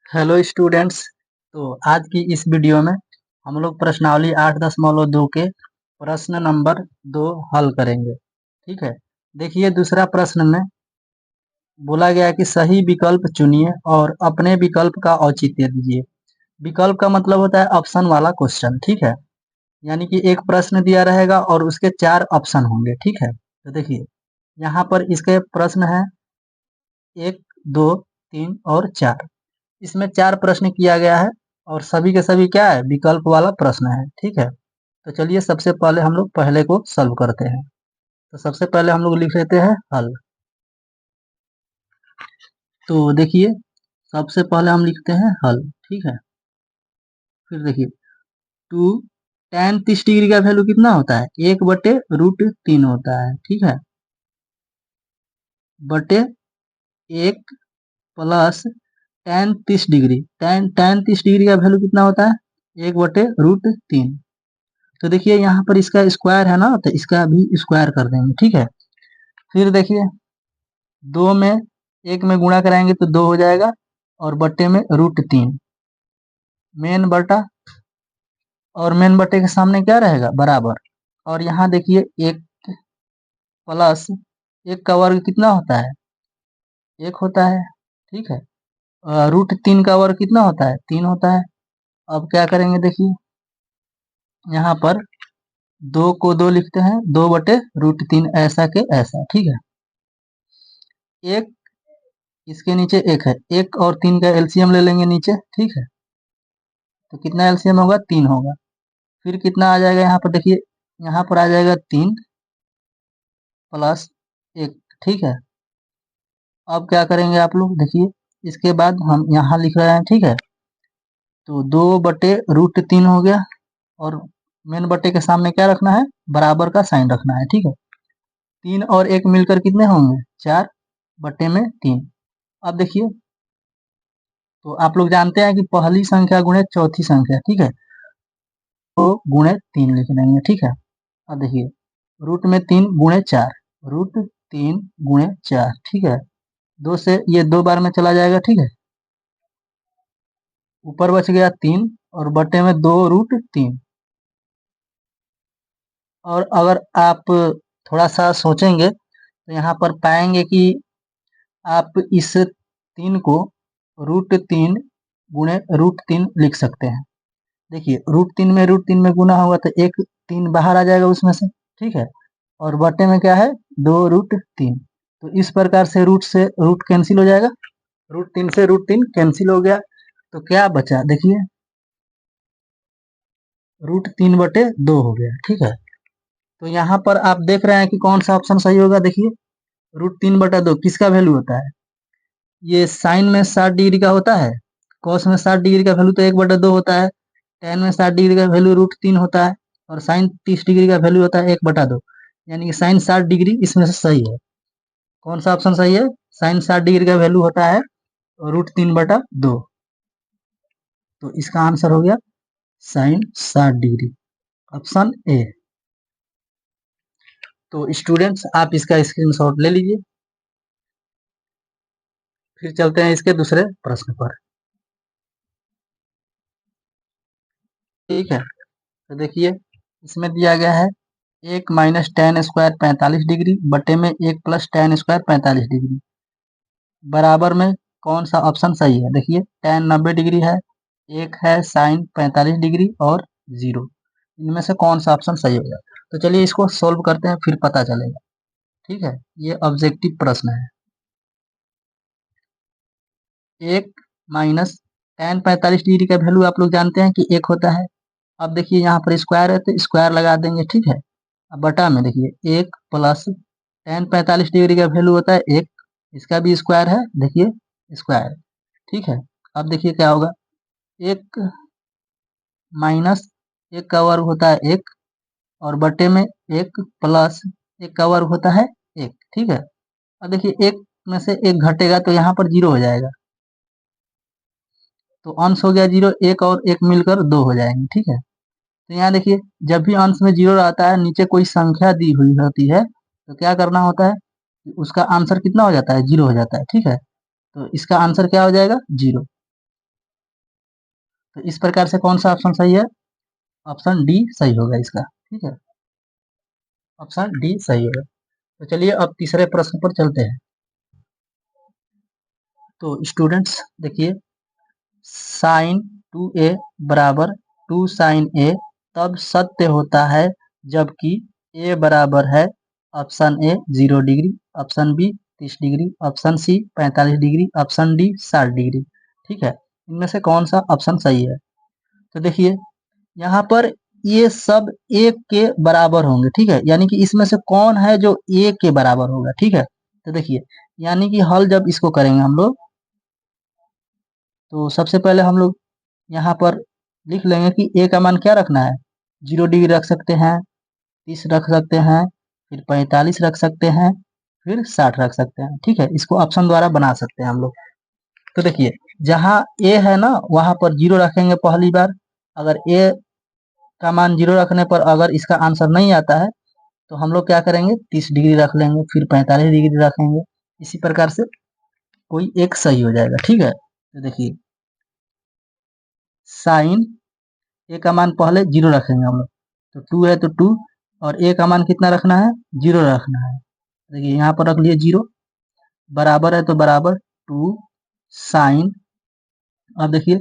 Hello students. तो आज की इस वीडियो में हम लोग प्रश्नावली 8.2 के प्रश्न नंबर 2 हल करेंगे। ठीक है, देखिए दूसरा प्रश्न में बोला गया कि सही विकल्प चुनिए और अपने विकल्प का औचित्य दीजिए। विकल्प का मतलब होता है ऑप्शन वाला क्वेश्चन। ठीक है, यानी कि एक प्रश्न दिया रहेगा और उसके 4 ऑप्शन होंगे। ठीक है, तो देखिए यहाँ पर इसके प्रश्न है 1, 2, 3 और 4। इसमें 4 प्रश्न किया गया है और सभी के सभी क्या है, विकल्प वाला प्रश्न है। ठीक है, तो चलिए सबसे पहले हम लोग पहले को सॉल्व करते हैं। तो सबसे पहले हम लोग लिख लेते हैं हल। तो देखिए सबसे पहले हम लिखते हैं हल। ठीक है, फिर देखिए टू tan 30 डिग्री का वैल्यू कितना होता है, 1/√3 होता है। ठीक है, बटे 1 plus tan 30 degree, tan 30 degree का वैल्यू कितना होता है, 1/√3। तो देखिए यहाँ पर इसका स्क्वायर है ना, तो इसका भी स्क्वायर कर देंगे। ठीक है, फिर देखिए 2 में 1 में गुणा कराएंगे तो 2 हो जाएगा और बट्टे में √3 मेन बटा, और मेन बट्टे के सामने क्या रहेगा, बराबर। और यहाँ देखिए 1 प्लस 1 का वर्ग कितना होता है, 1 होता है। ठीक है, √3 का वर्ग कितना होता है, 3 होता है। अब क्या करेंगे, देखिए यहाँ पर 2 को 2 लिखते हैं, 2/√3 ऐसा के ऐसा। ठीक है, एक इसके नीचे 1 है, 1 और 3 का एलसीएम ले लेंगे नीचे। ठीक है, तो कितना एलसीएम होगा, 3 होगा। फिर कितना आ जाएगा यहाँ पर, देखिए यहाँ पर आ जाएगा 3 प्लस 1। ठीक है, अब क्या करेंगे आप लोग, देखिए इसके बाद हम यहाँ लिख रहे हैं। ठीक है, तो 2/√3 हो गया और मेन बट्टे के सामने क्या रखना है, बराबर का साइन रखना है। ठीक है, 3 और 1 मिलकर कितने होंगे, 4/3। अब देखिए, तो आप लोग जानते हैं कि पहली संख्या गुणे चौथी संख्या। ठीक है, तो गुणे 3 लिख देंगे। ठीक है, अब देखिए रूट में 3 गुणे 4, √3 गुणे 4। ठीक है, 2 से ये 2 बार में चला जाएगा। ठीक है, ऊपर बच गया 3 और बटे में 2√3। और अगर आप थोड़ा सा सोचेंगे तो यहाँ पर पाएंगे कि आप इस 3 को √3 गुणे √3 लिख सकते हैं। देखिए √3 में गुना होगा तो एक 3 बाहर आ जाएगा उसमें से। ठीक है, और बटे में क्या है, 2√3। तो इस प्रकार से रूट कैंसिल हो जाएगा, √3 से √3 कैंसिल हो गया। तो क्या बचा, देखिए √3/2 हो गया। ठीक है, तो यहाँ पर आप देख रहे हैं कि कौन सा ऑप्शन सही होगा। देखिए √3/2 किसका वैल्यू होता है, ये साइन में 60 डिग्री का होता है, कॉस में 60 डिग्री का वैल्यू तो 1/2 होता है, टेन में 60 डिग्री का वैल्यू √3 होता है, और साइन 30 डिग्री का वैल्यू होता है 1/2। यानी कि साइन 60 डिग्री इसमें से सही है। कौन सा ऑप्शन सही है, साइन 60 डिग्री का वैल्यू होता है √3/2। तो इसका आंसर हो गया साइन 60 डिग्री, ऑप्शन ए। तो स्टूडेंट्स आप इसका स्क्रीनशॉट ले लीजिए। फिर चलते हैं इसके दूसरे प्रश्न पर। ठीक है, तो देखिए इसमें दिया गया है 1 माइनस टेन स्क्वायर 45 डिग्री बटे में 1 प्लस टेन स्क्वायर 45 डिग्री बराबर में कौन सा ऑप्शन सही है। देखिए टेन 90 डिग्री है, एक है साइन 45 डिग्री और 0। इनमें से कौन सा ऑप्शन सही होगा। तो चलिए इसको सोल्व करते हैं, फिर पता चलेगा। ठीक है, ये ऑब्जेक्टिव प्रश्न है। 1 माइनस टेन 45 डिग्री का वैल्यू आप लोग जानते हैं कि 1 होता है। अब देखिए यहाँ पर स्क्वायर है तो स्क्वायर लगा देंगे। ठीक है, अब बटा में देखिए 1 प्लस टेन 45 डिग्री का वैल्यू होता है 1, इसका भी स्क्वायर है, देखिए स्क्वायर। ठीक है, अब देखिए क्या होगा, 1 माइनस 1 का वर्ग होता है 1, और बटे में 1 प्लस 1 का वर्ग होता है 1। ठीक है, अब देखिए 1 में से 1 घटेगा तो यहाँ पर 0 हो जाएगा, तो अंश हो गया 0, 1 और 1 मिलकर 2 हो जाएंगे। ठीक है, तो यहाँ देखिए जब भी अंश में 0 आता है, नीचे कोई संख्या दी हुई होती है, तो क्या करना होता है, उसका आंसर कितना हो जाता है, 0 हो जाता है। ठीक है, तो इसका आंसर क्या हो जाएगा, 0। तो इस प्रकार से कौन सा ऑप्शन सही है? ऑप्शन डी सही होगा इसका। ठीक है, ऑप्शन डी सही होगा। तो चलिए अब तीसरे प्रश्न पर चलते हैं। तो स्टूडेंट्स देखिए, साइन 2a बराबर 2 साइन a तब सत्य होता है जबकि a बराबर है option A 0 degree, option B 30 degree, option C 45 degree, option D 60 degree. ठीक है, इनमें से कौन सा ऑप्शन सही है? तो देखिए यहाँ पर ये सब एक के बराबर होंगे। ठीक है, यानी कि इसमें से कौन है जो एक के बराबर होगा? ठीक है, तो देखिए यानी कि हल जब इसको करेंगे हम लोग, तो सबसे पहले हम लोग यहाँ पर लिख लेंगे कि ए का मान क्या रखना है। 0 डिग्री रख सकते हैं, 30 रख सकते हैं, फिर 45 रख सकते हैं, फिर 60 रख सकते हैं। ठीक है, इसको ऑप्शन द्वारा बना सकते हैं हम लोग। तो देखिए जहाँ ए है ना वहां पर 0 रखेंगे पहली बार। अगर ए का मान 0 रखने पर अगर इसका आंसर नहीं आता है तो हम लोग क्या करेंगे, 30 डिग्री रख लेंगे, फिर 45 डिग्री रखेंगे। इसी प्रकार से कोई एक सही हो जाएगा। ठीक है, तो देखिए साइन ए का मान पहले 0 रखेंगे हम लोग, तो 2 है तो 2, और ए का मान कितना रखना है? 0 रखना है। देखिए यहाँ पर रख लिए 0, बराबर है तो बराबर 2 साइन। अब देखिए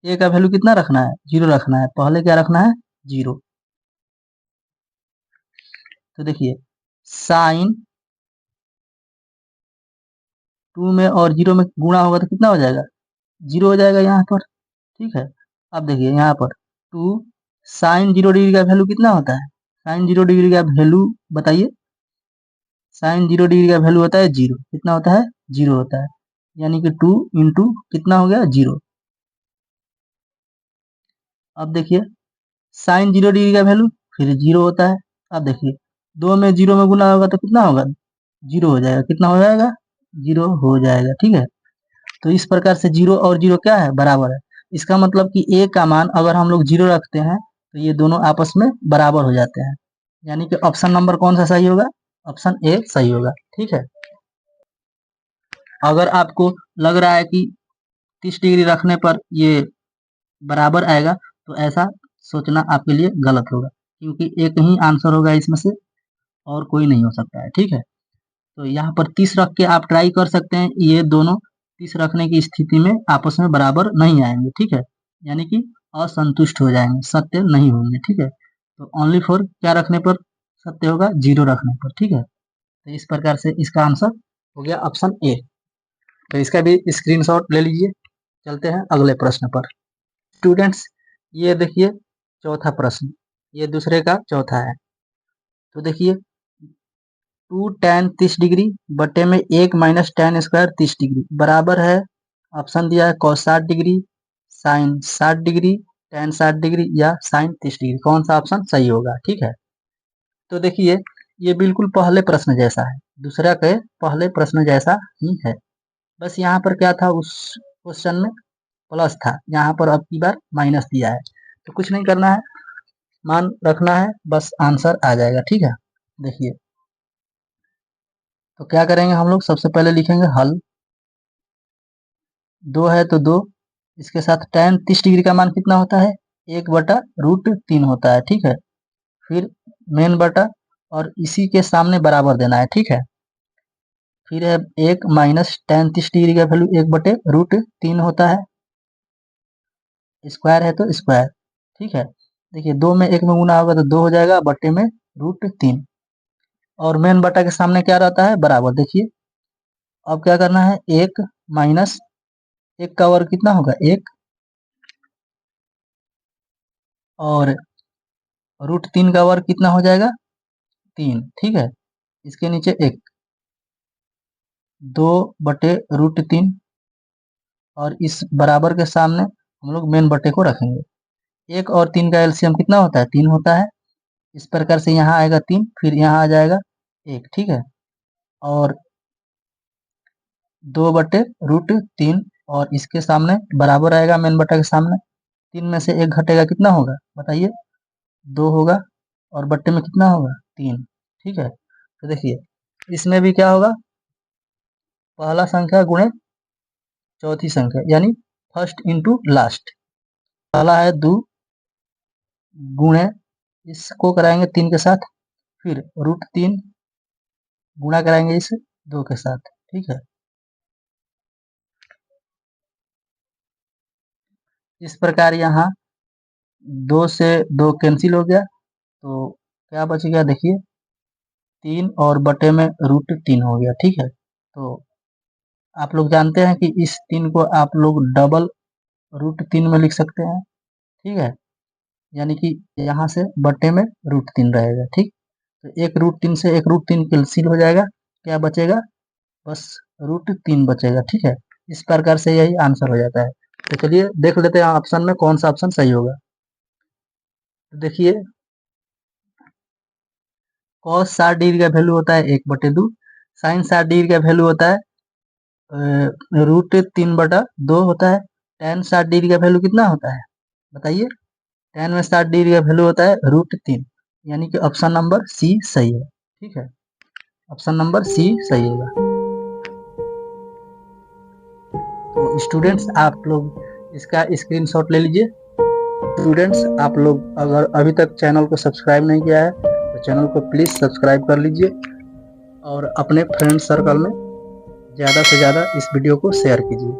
ए का वैल्यू कितना रखना है? 0 रखना है, पहले क्या रखना है? 0। तो देखिए साइन 2 में और 0 में गुणा होगा तो कितना हो जाएगा? 0 हो जाएगा यहाँ पर। ठीक है, अब देखिए यहाँ पर 2 साइन 0 डिग्री का वैल्यू कितना होता है? साइन 0 डिग्री का वैल्यू बताइए। साइन 0 डिग्री का वैल्यू होता है 0। कितना होता है? 0 होता है, यानी कि 2 इंटू कितना हो गया? 0। अब देखिए साइन 0 डिग्री का वैल्यू फिर 0 होता है। अब देखिए 2 में 0 में गुना होगा तो कितना होगा? 0 हो जाएगा। कितना हो जाएगा? 0 हो जाएगा। ठीक है, तो इस प्रकार से 0 और 0 क्या है? बराबर है। इसका मतलब कि ए का मान अगर हम लोग 0 रखते हैं तो ये दोनों आपस में बराबर हो जाते हैं, यानी कि ऑप्शन नंबर कौन सा सही होगा? ऑप्शन ए सही होगा। ठीक है, अगर आपको लग रहा है कि 30 डिग्री रखने पर ये बराबर आएगा तो ऐसा सोचना आपके लिए गलत होगा, क्योंकि एक ही आंसर होगा इसमें से और कोई नहीं हो सकता है। ठीक है, तो यहाँ पर 30 रख के आप ट्राई कर सकते हैं, ये दोनों 30 रखने की स्थिति में आपस में बराबर नहीं आएंगे। ठीक है, यानी कि असंतुष्ट हो जाएंगे, सत्य नहीं होंगे। ठीक है, तो ओनली फॉर क्या रखने पर सत्य होगा? 0 रखने पर। ठीक है, तो इस प्रकार से इसका आंसर हो गया ऑप्शन ए। तो इसका भी स्क्रीनशॉट ले लीजिए। चलते हैं अगले प्रश्न पर। स्टूडेंट्स ये देखिए चौथा प्रश्न, ये दूसरे का चौथा है। तो देखिए 2 tan 30 डिग्री बटे में 1 माइनस tan स्क्वायर 30 डिग्री बराबर है, ऑप्शन दिया है cos 60 degree, sine 60 degree, tan 60 degree या साइन 30 डिग्री। कौन सा ऑप्शन सही होगा? ठीक है, तो देखिए ये बिल्कुल पहले प्रश्न जैसा है, दूसरा के पहले प्रश्न जैसा ही है। बस यहाँ पर क्या था, उस क्वेश्चन में प्लस था, यहाँ पर अब की बार माइनस दिया है। तो कुछ नहीं करना है, मान रखना है, बस आंसर आ जाएगा। ठीक है, देखिए तो क्या करेंगे हम लोग, सबसे पहले लिखेंगे हल। 2 है तो 2, इसके साथ tan 30 डिग्री का मान कितना होता है? 1/√3 होता है। ठीक है, फिर मेन बटा और इसी के सामने बराबर देना है। ठीक है, फिर है 1 माइनस tan 30 डिग्री का वैल्यू 1/√3 होता है, स्क्वायर है तो स्क्वायर। ठीक है, देखिए 2 में 1 में गुना होगा तो 2 हो जाएगा, बटे में √3, और मेन बटा के सामने क्या रहता है? बराबर। देखिए अब क्या करना है, 1 माइनस 1 का वर्ग कितना होगा? 1, और √3 का वर्ग कितना हो जाएगा? 3। ठीक है, इसके नीचे 1, 2/√3, और इस बराबर के सामने हम लोग मेन बटे को रखेंगे। 1 और 3 का एलसीएम कितना होता है? 3 होता है। इस प्रकार से यहाँ आएगा 3, फिर यहाँ आ जाएगा 1। ठीक है, और 2/√3, और इसके सामने बराबर आएगा मेन बटा के सामने। 3 में से 1 घटेगा, कितना होगा बताइए? 2 होगा, और बट्टे में कितना होगा? 3। ठीक है, तो देखिए इसमें भी क्या होगा, पहला संख्या गुणे चौथी संख्या, यानी फर्स्ट इंटू लास्ट। पहला है 2 गुणे, इसको कराएंगे 3 के साथ, फिर √3 गुणा कराएंगे इस 2 के साथ, ठीक है। इस प्रकार यहाँ 2 से 2 कैंसिल हो गया, तो क्या बच गया देखिए 3 और बटे में √3 हो गया, ठीक है। तो आप लोग जानते हैं कि इस 3 को आप लोग डबल √3 में लिख सकते हैं, ठीक है। यानी कि यहाँ से बटे में √3 रहेगा, ठीक। तो एक √3 से एक √3 कैंसिल हो जाएगा, क्या बचेगा, बस √3 बचेगा, ठीक है। इस प्रकार से यही आंसर हो जाता है। तो चलिए देख लेते हैं ऑप्शन में कौन सा ऑप्शन सही होगा। तो देखिए cos 60 डिग्री का वैल्यू होता है 1/2, sin 60 डिग्री का वैल्यू होता है √3/2 होता है, tan 60 डिग्री का वैल्यू कितना होता है बताइए, tan में 60 डिग्री का वैल्यू होता है √3, यानी कि ऑप्शन नंबर सी सही है, ठीक है। ऑप्शन नंबर सी सही होगा। तो स्टूडेंट्स आप लोग इसका स्क्रीनशॉट ले लीजिए। स्टूडेंट्स आप लोग अगर अभी तक चैनल को सब्सक्राइब नहीं किया है तो चैनल को प्लीज़ सब्सक्राइब कर लीजिए और अपने फ्रेंड सर्कल में ज़्यादा से ज़्यादा इस वीडियो को शेयर कीजिए।